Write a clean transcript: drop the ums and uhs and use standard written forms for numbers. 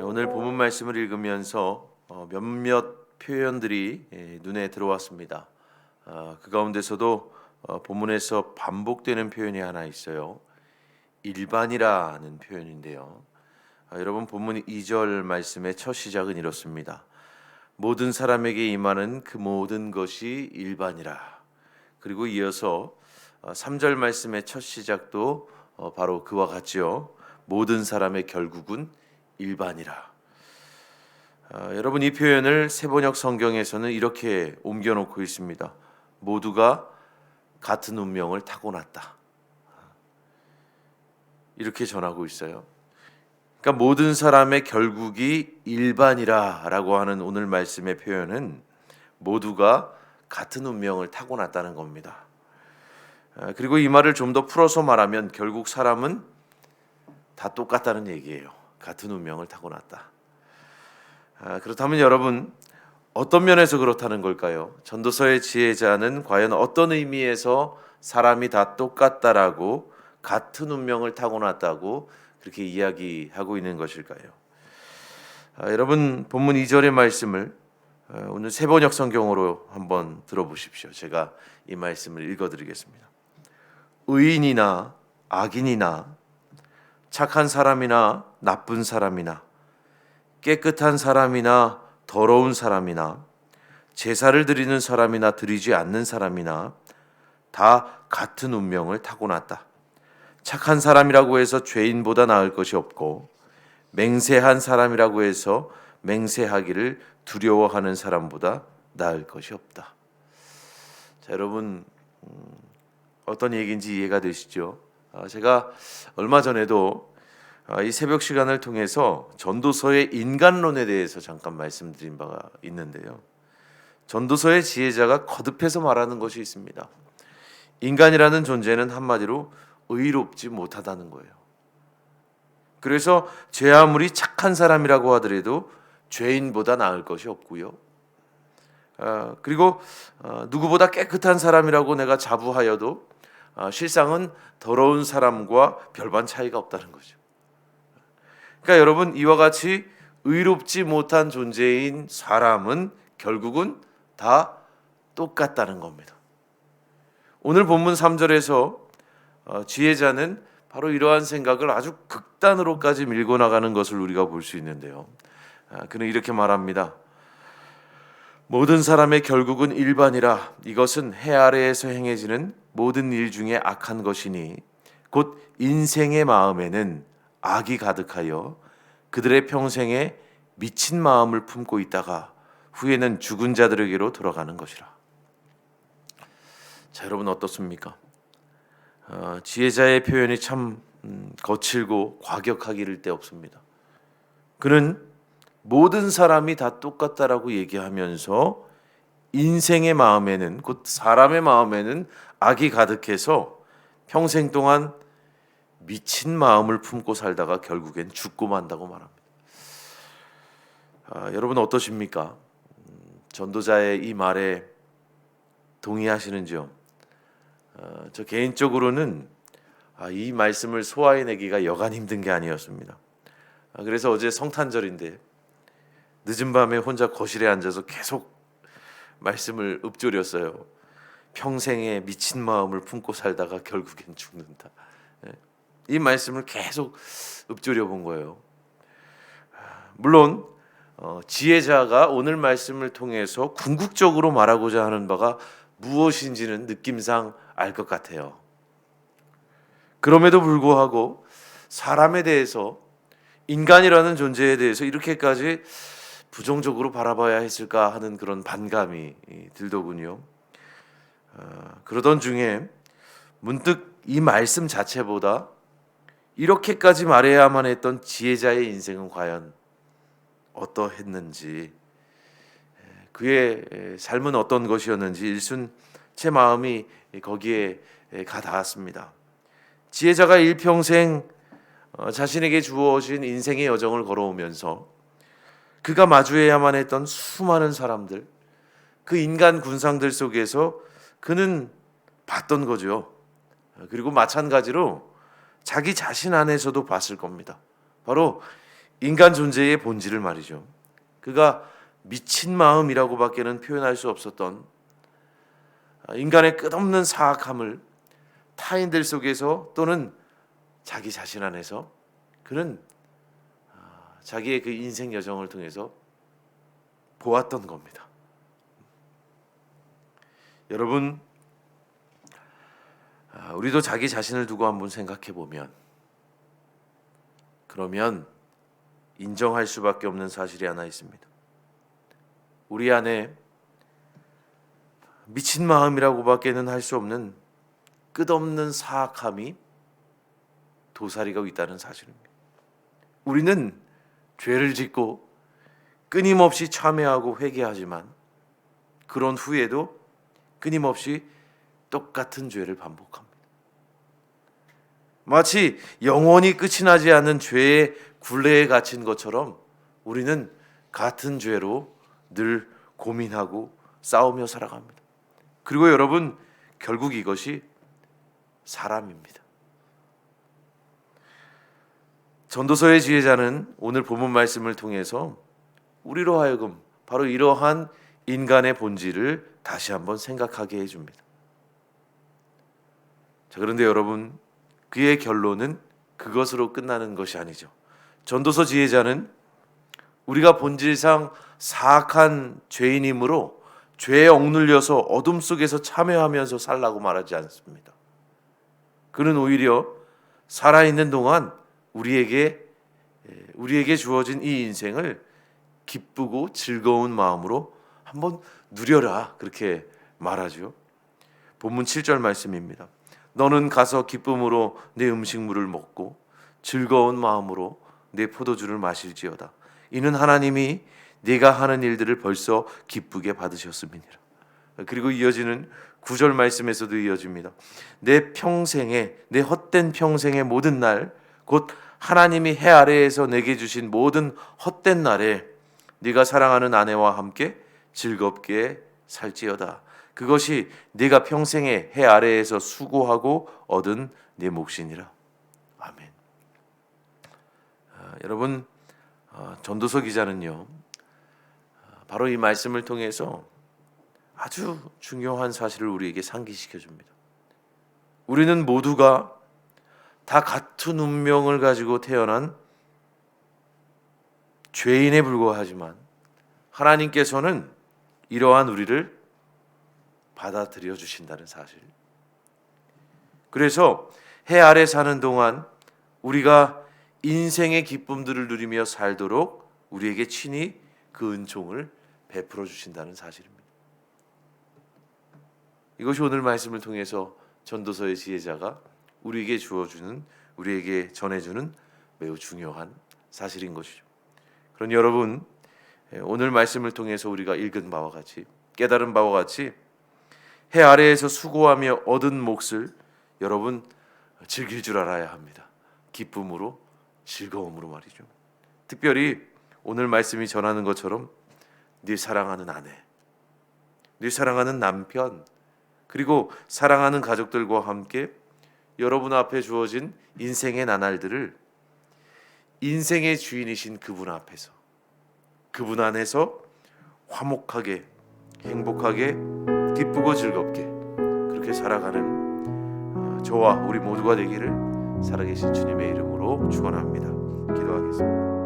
오늘 본문 말씀을 읽으면서 몇몇 표현들이 눈에 들어왔습니다. 그 가운데서도 본문에서 반복되는 표현이 하나 있어요. 일반이라는 표현인데요. 여러분 본문 2절 말씀의 첫 시작은 이렇습니다. 모든 사람에게 임하는 그 모든 것이 일반이라. 그리고 이어서 3절 말씀의 첫 시작도 바로 그와 같지요. 모든 사람의 결국은 일반이라. 여러분 이 표현을 세번역 성경에서는 이렇게 옮겨놓고 있습니다. 모두가 같은 운명을 타고났다. 이렇게 전하고 있어요. 그러니까 모든 사람의 결국이 일반이라라고 하는 오늘 말씀의 표현은 모두가 같은 운명을 타고났다는 겁니다. 그리고 이 말을 좀 더 풀어서 말하면 결국 사람은 다 똑같다는 얘기예요. 같은 운명을 타고났다. 그렇다면 여러분 어떤 면에서 그렇다는 걸까요? 전도서의 지혜자는 과연 어떤 의미에서 사람이 다 똑같다라고 같은 운명을 타고났다고 그렇게 이야기하고 있는 것일까요? 여러분 본문 2절의 말씀을 오늘 세번역 성경으로 한번 들어보십시오. 제가 이 말씀을 읽어드리겠습니다. 의인이나 악인이나 착한 사람이나 나쁜 사람이나 깨끗한 사람이나 더러운 사람이나 제사를 드리는 사람이나 드리지 않는 사람이나 다 같은 운명을 타고났다. 착한 사람이라고 해서 죄인보다 나을 것이 없고 맹세한 사람이라고 해서 맹세하기를 두려워하는 사람보다 나을 것이 없다. 자, 여러분 어떤 얘기인지 이해가 되시죠? 제가 얼마 전에도 이 새벽 시간을 통해서 전도서의 인간론에 대해서 잠깐 말씀드린 바가 있는데요. 전도서의 지혜자가 거듭해서 말하는 것이 있습니다. 인간이라는 존재는 한마디로 의롭지 못하다는 거예요. 그래서 죄 아무리 착한 사람이라고 하더라도 죄인보다 나을 것이 없고요. 그리고 누구보다 깨끗한 사람이라고 내가 자부하여도 실상은 더러운 사람과 별반 차이가 없다는 거죠. 그러니까 여러분 이와 같이 의롭지 못한 존재인 사람은 결국은 다 똑같다는 겁니다. 오늘 본문 3절에서 지혜자는 바로 이러한 생각을 아주 극단으로까지 밀고 나가는 것을 우리가 볼 수 있는데요. 그는 이렇게 말합니다. 모든 사람의 결국은 일반이라. 이것은 해 아래에서 행해지는 모든 일 중에 악한 것이니 곧 인생의 마음에는 악이 가득하여 그들의 평생에 미친 마음을 품고 있다가 후에는 죽은 자들에게로 돌아가는 것이라. 자, 여러분 어떻습니까? 지혜자의 표현이 참 거칠고 과격하기를 데 없습니다. 그는 모든 사람이 다 똑같다라고 얘기하면서 인생의 마음에는 곧 사람의 마음에는 악이 가득해서 평생 동안 미친 마음을 품고 살다가 결국엔 죽고 만다고 말합니다. 여러분 어떠십니까? 전도자의 이 말에 동의하시는지요? 저 개인적으로는 이 말씀을 소화해내기가 여간 힘든 게 아니었습니다. 그래서 어제 성탄절인데 늦은 밤에 혼자 거실에 앉아서 계속 말씀을 읊조렸어요. 평생에 미친 마음을 품고 살다가 결국엔 죽는다. 이 말씀을 계속 읊조려 본 거예요. 물론 지혜자가 오늘 말씀을 통해서 궁극적으로 말하고자 하는 바가 무엇인지는 느낌상 알 것 같아요. 그럼에도 불구하고 사람에 대해서 인간이라는 존재에 대해서 이렇게까지 부정적으로 바라봐야 했을까 하는 그런 반감이 들더군요. 그러던 중에 문득 이 말씀 자체보다 이렇게까지 말해야만 했던 지혜자의 인생은 과연 어떠했는지, 그의 삶은 어떤 것이었는지 일순 제 마음이 거기에 가 닿았습니다. 지혜자가 일평생 자신에게 주어진 인생의 여정을 걸어오면서 그가 마주해야만 했던 수많은 사람들, 그 인간 군상들 속에서 그는 봤던 거죠. 그리고 마찬가지로 자기 자신 안에서도 봤을 겁니다. 바로 인간 존재의 본질을 말이죠. 그가 미친 마음이라고밖에는 표현할 수 없었던 인간의 끝없는 사악함을 타인들 속에서 또는 자기 자신 안에서 그는 자기의 그 인생 여정을 통해서 보았던 겁니다. 여러분, 우리도 자기 자신을 두고 한번 생각해 보면 그러면 인정할 수밖에 없는 사실이 하나 있습니다. 우리 안에 미친 마음이라고밖에는 할 수 없는 끝없는 사악함이 도사리가 있다는 사실입니다. 우리는 죄를 짓고 끊임없이 참회하고 회개하지만 그런 후에도 끊임없이 똑같은 죄를 반복합니다. 마치 영원히 끝이 나지 않는 죄의 굴레에 갇힌 것처럼 우리는 같은 죄로 늘 고민하고 싸우며 살아갑니다. 그리고 여러분, 결국 이것이 사람입니다. 전도서의 지혜자는 오늘 본문 말씀을 통해서 우리로 하여금 바로 이러한 인간의 본질을 다시 한번 생각하게 해줍니다. 자, 그런데 여러분, 그의 결론은 그것으로 끝나는 것이 아니죠. 전도서 지혜자는 우리가 본질상 사악한 죄인이므로 죄에 억눌려서 어둠 속에서 참여하면서 살라고 말하지 않습니다. 그는 오히려 살아있는 동안 우리에게 주어진 이 인생을 기쁘고 즐거운 마음으로 한번 누려라, 그렇게 말하죠. 본문 7절 말씀입니다. 너는 가서 기쁨으로 내 음식물을 먹고 즐거운 마음으로 내 포도주를 마실지어다. 이는 하나님이 네가 하는 일들을 벌써 기쁘게 받으셨음이니라. 그리고 이어지는 9절 말씀에서도 이어집니다. 내 헛된 평생의 모든 날, 곧 하나님이 해 아래에서 내게 주신 모든 헛된 날에 네가 사랑하는 아내와 함께 즐겁게 살지어다. 그것이 네가 평생에 해 아래에서 수고하고 얻은 네 몫이니라. 아멘. 여러분, 전도서 기자는요, 바로 이 말씀을 통해서 아주 중요한 사실을 우리에게 상기시켜 줍니다. 우리는 모두가 다 같은 운명을 가지고 태어난 죄인에 불과하지만 하나님께서는 이러한 우리를 받아들여 주신다는 사실. 그래서 해 아래 사는 동안 우리가 인생의 기쁨들을 누리며 살도록 우리에게 친히 그 은총을 베풀어 주신다는 사실입니다. 이것이 오늘 말씀을 통해서 전도서의 지혜자가 우리에게 전해주는 매우 중요한 사실인 것이죠. 그러니 여러분, 오늘 말씀을 통해서 우리가 읽은 바와 같이, 깨달은 바와 같이 해 아래에서 수고하며 얻은 몫을 여러분 즐길 줄 알아야 합니다. 기쁨으로, 즐거움으로 말이죠. 특별히 오늘 말씀이 전하는 것처럼 네 사랑하는 아내, 네 사랑하는 남편, 그리고 사랑하는 가족들과 함께 여러분 앞에 주어진 인생의 나날들을 인생의 주인이신 그분 앞에서, 그분 안에서 화목하게, 행복하게, 기쁘고 즐겁게 그렇게 살아가는 저와 우리 모두가 되기를 살아계신 주님의 이름으로 축원합니다. 기도하겠습니다.